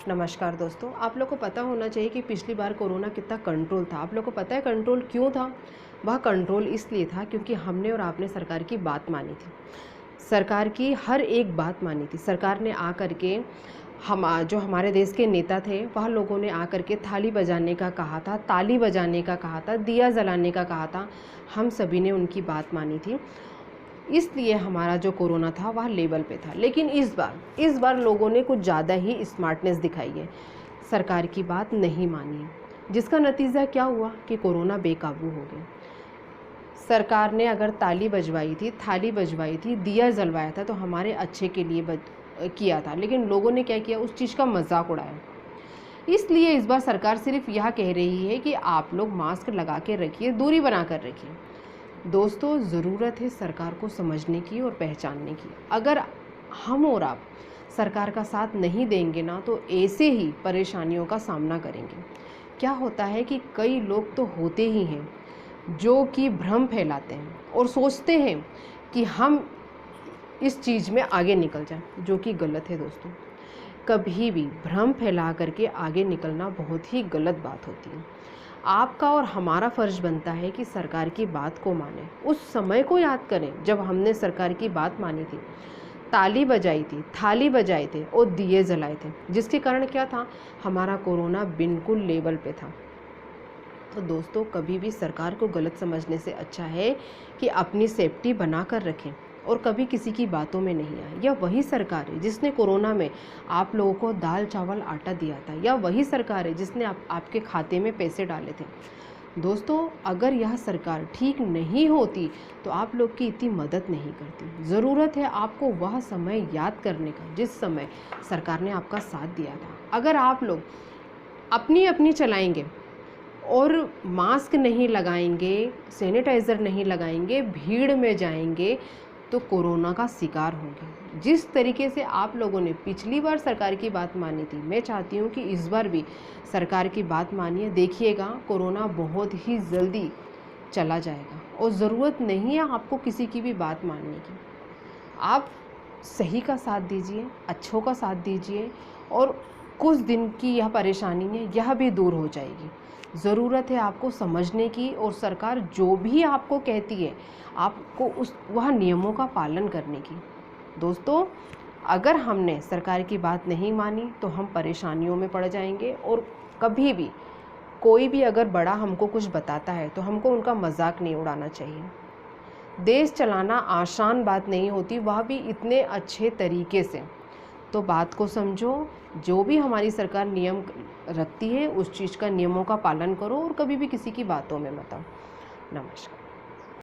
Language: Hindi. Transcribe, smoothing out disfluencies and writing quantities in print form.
नमस्कार दोस्तों, आप लोग को पता होना चाहिए कि पिछली बार कोरोना कितना कंट्रोल था। आप लोग को पता है कंट्रोल क्यों था? वह कंट्रोल इसलिए था क्योंकि हमने और आपने सरकार की बात मानी थी। सरकार की हर एक बात मानी थी। सरकार ने आ कर के जो हमारे देश के नेता थे वह लोगों ने आ कर के थाली बजाने का कहा था, ताली बजाने का कहा था, दिया जलाने का कहा था। हम सभी ने उनकी बात मानी थी, इसलिए हमारा जो कोरोना था वह लेवल पे था। लेकिन इस बार लोगों ने कुछ ज़्यादा ही स्मार्टनेस दिखाई है, सरकार की बात नहीं मानी, जिसका नतीजा क्या हुआ कि कोरोना बेकाबू हो गया। सरकार ने अगर ताली बजवाई थी, थाली बजवाई थी, दिया जलवाया था तो हमारे अच्छे के लिए किया था, लेकिन लोगों ने क्या किया, उस चीज़ का मजाक उड़ाया। इसलिए इस बार सरकार सिर्फ यह कह रही है कि आप लोग मास्क लगा के रखिए, दूरी बना कर रखिए। दोस्तों, ज़रूरत है सरकार को समझने की और पहचानने की। अगर हम और आप सरकार का साथ नहीं देंगे ना तो ऐसे ही परेशानियों का सामना करेंगे। क्या होता है कि कई लोग तो होते ही हैं जो कि भ्रम फैलाते हैं और सोचते हैं कि हम इस चीज़ में आगे निकल जाएं, जो कि गलत है दोस्तों। कभी भी भ्रम फैला करके आगे निकलना बहुत ही गलत बात होती है। आपका और हमारा फ़र्ज़ बनता है कि सरकार की बात को मानें। उस समय को याद करें जब हमने सरकार की बात मानी थी, ताली बजाई थी, थाली बजाए थे और दिए जलाए थे, जिसके कारण क्या था, हमारा कोरोना बिल्कुल लेवल पे था। तो दोस्तों, कभी भी सरकार को गलत समझने से अच्छा है कि अपनी सेफ्टी बना कर रखें और कभी किसी की बातों में नहीं आए। यह वही सरकार है जिसने कोरोना में आप लोगों को दाल चावल आटा दिया था, या वही सरकार है जिसने आपके खाते में पैसे डाले थे। दोस्तों, अगर यह सरकार ठीक नहीं होती तो आप लोग की इतनी मदद नहीं करती। ज़रूरत है आपको वह समय याद करने का जिस समय सरकार ने आपका साथ दिया था। अगर आप लोग अपनी अपनी चलाएंगे और मास्क नहीं लगाएंगे, सैनिटाइज़र नहीं लगाएंगे, भीड़ में जाएंगे तो कोरोना का शिकार होंगे। जिस तरीके से आप लोगों ने पिछली बार सरकार की बात मानी थी, मैं चाहती हूँ कि इस बार भी सरकार की बात मानिए। देखिएगा, कोरोना बहुत ही जल्दी चला जाएगा और ज़रूरत नहीं है आपको किसी की भी बात मानने की। आप सही का साथ दीजिए, अच्छों का साथ दीजिए और कुछ दिन की यह परेशानी है यह भी दूर हो जाएगी। ज़रूरत है आपको समझने की, और सरकार जो भी आपको कहती है आपको वह नियमों का पालन करने की। दोस्तों, अगर हमने सरकार की बात नहीं मानी तो हम परेशानियों में पड़ जाएंगे, और कभी भी कोई भी अगर बड़ा हमको कुछ बताता है तो हमको उनका मजाक नहीं उड़ाना चाहिए। देश चलाना आसान बात नहीं होती, वह भी इतने अच्छे तरीके से। तो बात को समझो, जो भी हमारी सरकार नियम रखती है उस चीज़ का, नियमों का पालन करो और कभी भी किसी की बातों में मत आओ। नमस्कार।